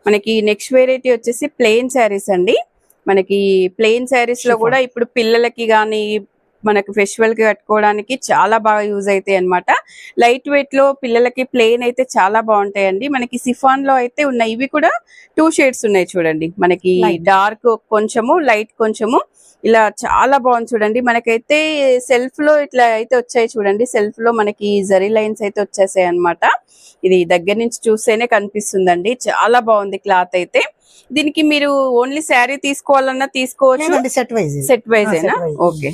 మనకి next variety వచ్చేసి plain saris అండి. మనకి ప్లెయిన్ శారీస్ లో కూడా ఇప్పుడు పిల్లలకి గానీ మనకి ఫెస్టివల్ కి కట్టుకోవడానికి చాలా బాగా యూజ్ అవుతాయి అన్నమాట. లైట్ వెయిట్ లో పిల్లలకి ప్లెయిన్ అయితే చాలా బాగుంటాయండి. మనకి సిఫాన్ లో అయితే ఉన్నాయి. ఇవి కూడా 2 షేడ్స్ ఉన్నాయి చూడండి. మనకి డార్క్ కొంచెము, లైట్ కొంచెము, ఇలా చాలా బాగుంది చూడండి. మనకైతే సెల్ఫ్ లో ఇట్లా అయితే వచ్చాయి చూడండి. సెల్ఫ్ లో మనకి జరీ లైన్స్ అయితే వచ్చేసాయి అన్నమాట. ఇది దగ్గర నుంచి చూస్తేనే కనిపిస్తుందండి. చాలా బాగుంది క్లాత్ అయితే. దీనికి మీరు ఓన్లీ శారీ తీసుకోవాలన్నా తీసుకోవచ్చు. సెట్ వైజ్ అయినా ఓకే.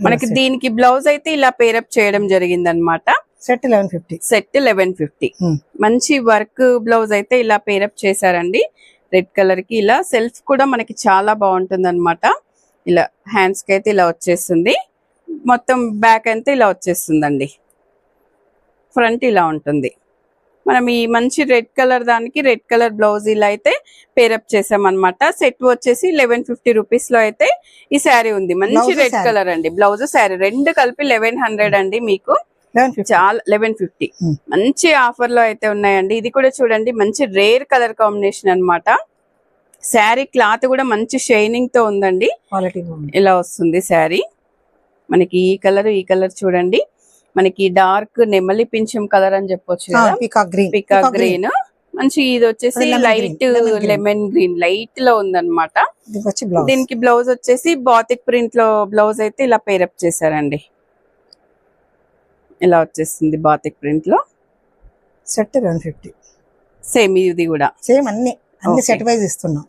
మనకి దీనికి బ్లౌజ్ అయితే ఇలా పేరప్ చేయడం జరిగింది అనమాట. సెట్ 1150. సెట్ 1150. మంచి వర్క్ బ్లౌజ్ అయితే ఇలా పేరప్ చేశారండి. రెడ్ కలర్ కి ఇలా సెల్ఫ్ కూడా మనకి చాలా బాగుంటుంది అనమాట. ఇలా హ్యాండ్స్ కి అయితే ఇలా వచ్చేస్తుంది. మొత్తం బ్యాక్ అంతా ఇలా వచ్చేస్తుందండి. ఫ్రంట్ ఇలా ఉంటుంది. మనం ఈ మంచి రెడ్ కలర్ దానికి రెడ్ కలర్ బ్లౌజ్ ఇలా అయితే పేరప్ చేసామన్నమాట. సెట్ వచ్చేసి 1150 రూపీస్ లో అయితే ఈ శారీ ఉంది. మంచి రెడ్ కలర్ అండి. బ్లౌజ్ శారీ రెండు కలిపి 1100 అండి. మీకు చాలా 1150 మంచి ఆఫర్ లో అయితే ఉన్నాయండి. ఇది కూడా చూడండి మంచి రేర్ కలర్ కాంబినేషన్ అన్నమాట. శారీ క్లాత్ కూడా మంచి షైనింగ్ తో ఉందండి. ఇలా వస్తుంది శారీ. మనకి ఈ కలర్ చూడండి. మనకి డార్క్ నెమలి పింఛం కలర్ అని చెప్పొచ్చు కదా. పికాక్ గ్రీన్ మంచి. ఇది వచ్చేసి లైట్ లెమన్ గ్రీన్ లైట్ లో ఉందన్నమాట. దీనికి బ్లౌజ్ వచ్చేసి బాతిక్ ప్రింట్ లో బ్లౌజ్ అయితే ఇలా పేరప్ చేశారండి. ఇలా వచ్చేస్తుంది బాతిక్ ప్రింట్ లో. సెట్ 1150. సేమ్ ఇది కూడా సేమ్ అన్ని సెట్ వైజ్ ఇస్తున్నాం.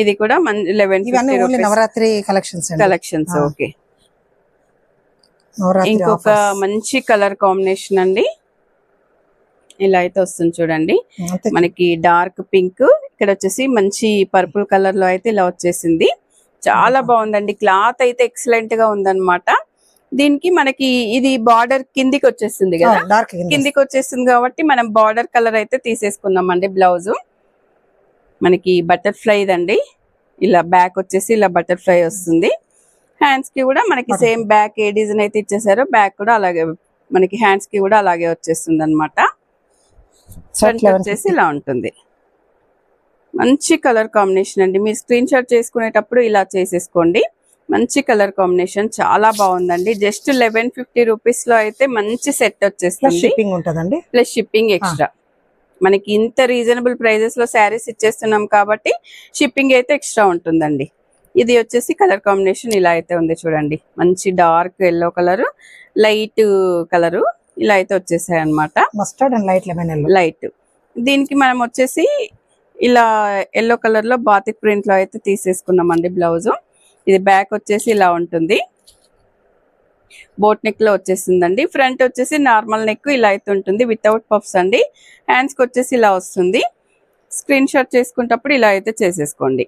ఇది కూడా 1150 నవరాత్రి కలెక్షన్స్. ఓకే. ఇంకొక మంచి కలర్ కాంబినేషన్ అండి. ఇలా అయితే వస్తుంది చూడండి. మనకి డార్క్ పింక్, ఇక్కడ వచ్చేసి మంచి పర్పుల్ కలర్ లో అయితే ఇలా వచ్చేసింది. చాలా బాగుందండి. క్లాత్ అయితే ఎక్సలెంట్ గా ఉందన్నమాట. దీనికి మనకి ఇది బార్డర్ కిందికి వచ్చేస్తుంది కదా. కిందికి వచ్చేస్తుంది కాబట్టి మనం బార్డర్ కలర్ అయితే తీసేసుకున్నామండి. బ్లౌజ్ మనకి బటర్ఫ్లై దండి. ఇలా బ్యాక్ వచ్చేసి ఇలా బటర్ఫ్లై వస్తుంది. హ్యాండ్స్ కి కూడా మనకి సేమ్ బ్యాక్ ఏ డిజైన్ అయితే ఇచ్చేసారో బ్యాక్ కూడా అలాగే మనకి హ్యాండ్స్ కి కూడా అలాగే వచ్చేస్తుంది అనమాట. ఫ్రంట్ వచ్చేసి ఇలా ఉంటుంది. మంచి కలర్ కాంబినేషన్ అండి. మీరు స్క్రీన్ షాట్ చేసుకునేటప్పుడు ఇలా చేసేసుకోండి. మంచి కలర్ కాంబినేషన్ చాలా బాగుందండి. జస్ట్ 1150 రూపీస్ లో అయితే మంచి సెట్ వచ్చేస్తుంది. Plus shipping extra. మనకి ఇంత రీజనబుల్ ప్రైజెస్ లో శారీస్ ఇచ్చేస్తున్నాం కాబట్టి షిప్పింగ్ అయితే ఎక్స్ట్రా ఉంటుందండి. ఇది వచ్చేసి కలర్ కాంబినేషన్ ఇలా అయితే ఉంది చూడండి. మంచి dark yellow colour, light colour ఇలా అయితే వచ్చేసాయి అనమాట. Mustard and light lemon yellow. Light. దీనికి మనం వచ్చేసి ఇలా ఎల్లో కలర్ లో బాతిక్ ప్రింట్ లో అయితే తీసేసుకున్నామండి బ్లౌజ్. ఇది బ్యాక్ వచ్చేసి ఇలా ఉంటుంది. బోట్ నెక్ లో వచ్చేసిందండి. ఫ్రంట్ వచ్చేసి నార్మల్ నెక్ ఇలా అయితే ఉంటుంది వితౌట్ పఫ్స్ అండి. హ్యాండ్స్ కి వచ్చేసి ఇలా వస్తుంది. స్క్రీన్ షాట్ చేసుకునేటప్పుడు ఇలా అయితే చేసేసుకోండి.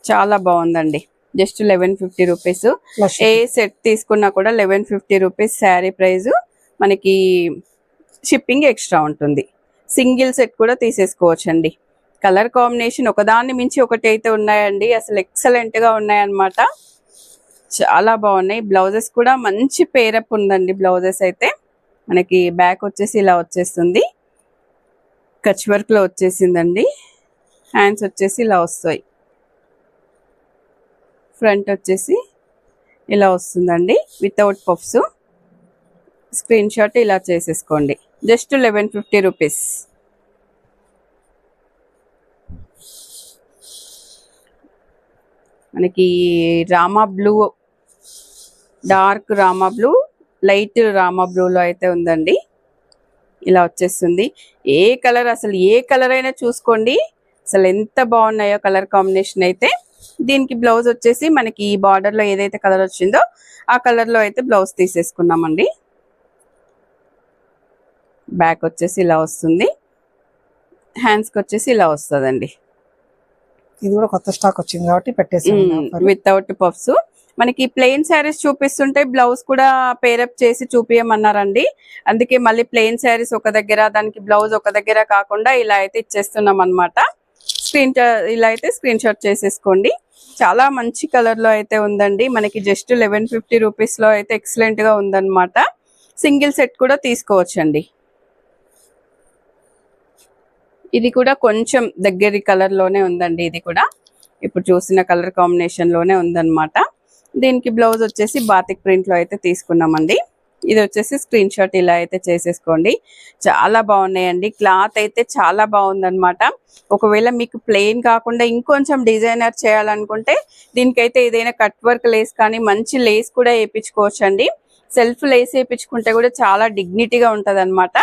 చాలా బాగుందండి. Just 1150 rupees. ఏ సెట్ తీసుకున్నా కూడా 1150 రూపీస్ శారీ ప్రైస్. మనకి షిప్పింగ్ ఎక్స్ట్రా ఉంటుంది. సింగిల్ సెట్ కూడా తీసేసుకోవచ్చండి. కలర్ కాంబినేషన్ ఒకదాన్ని మించి ఒకటి అయితే ఉన్నాయండి. అసలు ఎక్సలెంట్ గా ఉన్నాయన్నమాట. చాలా బాగున్నాయి. బ్లౌజెస్ కూడా మంచి పేరప్ ఉందండి. బ్లౌజెస్ అయితే మనకి బ్యాక్ వచ్చేసి ఇలా వచ్చేస్తుంది. కచ్ వర్క్ లో వచ్చేసిందండి. హ్యాండ్స్ వచ్చేసి ఇలా వస్తాయి. ఫ్రంట్ వచ్చేసి ఇలా వస్తుందండి వితౌట్ పఫ్స్. స్క్రీన్ షాట్ ఇలా చేసేసుకోండి. Just 1150 rupees. మనకి Rama blue, dark Rama blue, light Rama బ్లూలో అయితే ఉందండి. ఇలా వచ్చేస్తుంది. ఏ కలర్ అసలు ఏ కలర్ అయినా చూసుకోండి. అసలు ఎంత బాగున్నాయో కలర్ కాంబినేషన్ అయితే. దీనికి బ్లౌజ్ వచ్చేసి మనకి ఈ బార్డర్ లో ఏదైతే కలర్ వచ్చిందో ఆ కలర్ లో అయితే బ్లౌజ్ తీసేసుకున్నామండి. బ్యాక్ వచ్చేసి ఇలా వస్తుంది. హ్యాండ్స్ కి వచ్చేసి ఇలా వస్తుందండి. ఇది కూడా కొత్త స్టాక్ వచ్చింది కాబట్టి పెట్టేసాం వితౌట్ పఫ్స్. మనకి ప్లెయిన్ శారీస్ చూపిస్తుంటే బ్లౌజ్ కూడా పేరప్ చేసి చూపించమన్నారండి. అందుకే మళ్ళీ ప్లెయిన్ శారీస్ ఒక దగ్గర, దానికి బ్లౌజ్ ఒక దగ్గర కాకుండా ఇలా అయితే ఇచ్చేస్తున్నాం అనమాట. ఇలా అయితే స్క్రీన్ షాట్ చేసేసుకోండి. చాలా మంచి కలర్ లో అయితే ఉందండి. మనకి జస్ట్ 1150 రూపీస్ లో అయితే ఎక్సలెంట్ గా ఉందన్నమాట. సింగిల్ సెట్ కూడా తీసుకోవచ్చండి. ఇది కూడా కొంచెం దగ్గరి కలర్ లోనే ఉందండి. ఇది కూడా ఇప్పుడు చూసిన కలర్ కాంబినేషన్ లోనే ఉందన్నమాట. దీనికి బ్లౌజ్ వచ్చేసి బాతిక్ ప్రింట్ లో అయితే తీసుకున్నామండి. ఇది వచ్చేసి స్క్రీన్ షాట్ ఇలా అయితే చేసేసుకోండి. చాలా బాగున్నాయండి. క్లాత్ అయితే చాలా బాగుందన్నమాట. ఒకవేళ మీకు ప్లెయిన్ కాకుండా ఇంకొంచెం డిజైనర్ చేయాలనుకుంటే దీనికైతే ఏదైనా కట్ వర్క్ లేస్ కానీ మంచి లేస్ కూడా వేయించుకోవచ్చు అండి. సెల్ఫ్ లేస్ వేయించుకుంటే కూడా చాలా డిగ్నిటీగా ఉంటది అనమాట.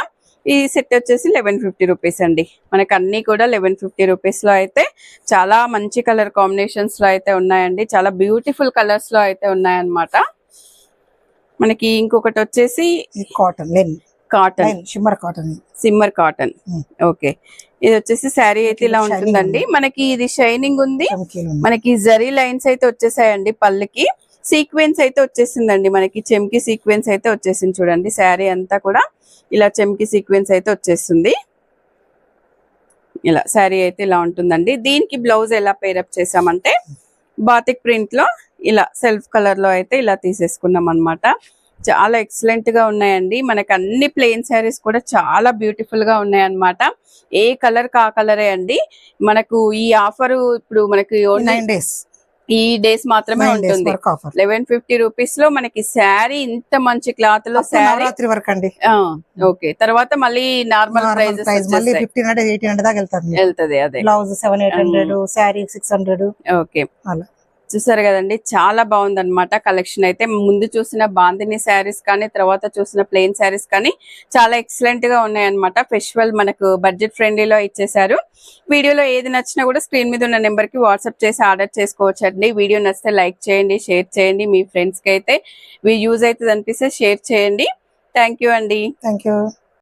ఈ సెట్ వచ్చేసి 1150 రూపీస్ అండి. మనకు అన్ని కూడా 1150 రూపీస్ లో అయితే చాలా మంచి కలర్ కాంబినేషన్స్ లో అయితే ఉన్నాయండి. చాలా బ్యూటిఫుల్ కలర్స్ లో అయితే ఉన్నాయన్నమాట. మనకి ఇంకొకటి వచ్చేసి కాటన్ సిమ్మర్ కాటన్. ఓకే, ఇది వచ్చేసి శారీ అయితే ఇలా ఉంటుందండి. మనకి ఇది షైనింగ్ ఉంది. మనకి జరీ లైన్స్ అయితే వచ్చేసాయండి. పళ్ళకి సీక్వెన్స్ అయితే వచ్చేసిందండి. మనకి చెమ్కి సీక్వెన్స్ అయితే వచ్చేసింది. చూడండి శారీ అంతా కూడా ఇలా చెమ్కి సీక్వెన్స్ అయితే వచ్చేస్తుంది. ఇలా శారీ అయితే ఇలా ఉంటుందండి. దీనికి బ్లౌజ్ ఎలా పేరప్ చేసామంటే బాతిక్ ప్రింట్ లో ఇలా సెల్ఫ్ కలర్ లో అయితే ఇలా తీసేసుకున్నాం అన్నమాట. చాలా ఎక్సలెంట్ గా ఉన్నాయండి. మనకి అన్ని ప్లెయిన్ శారీస్ కూడా చాలా బ్యూటిఫుల్ గా ఉన్నాయన్నమాట. ఏ కలర్ కా కలరే అండి. మనకు ఈ ఆఫర్ ఇప్పుడు మనకి ఈ డేస్ మాత్రమే ఉంటుంది. 1150 రూపీస్ లో మనకి శారీ ఇంత మంచి క్లాత్ లో శారీ వర్క్ అండి. ఓకే, తర్వాత మళ్ళీ నార్మల్ ప్రైజెస్ 1500-1800 దాకా వెళ్తది. అదే బ్లౌజ్ 700-800, శారీ 600. ఓకే, చూసారు కదండి. చాలా బాగుంది అనమాట కలెక్షన్ అయితే. ముందు చూసిన బాందిని శారీస్ కానీ తర్వాత చూసిన ప్లెయిన్ శారీస్ కానీ చాలా ఎక్సలెంట్ గా ఉన్నాయన్నమాట. ఫెస్టివల్ మనకు బడ్జెట్ ఫ్రెండ్లీలో ఇచ్చేసారు. వీడియోలో ఏది నచ్చినా కూడా స్క్రీన్ మీద ఉన్న నెంబర్ కి వాట్సాప్ చేసి ఆర్డర్ చేసుకోవచ్చు అండి. వీడియో నచ్చితే లైక్ చేయండి, షేర్ చేయండి. మీ ఫ్రెండ్స్ కి అయితే యూజ్ అవుతుంది అనిపిస్తే షేర్ చేయండి. థ్యాంక్ యూ అండి. Thank you.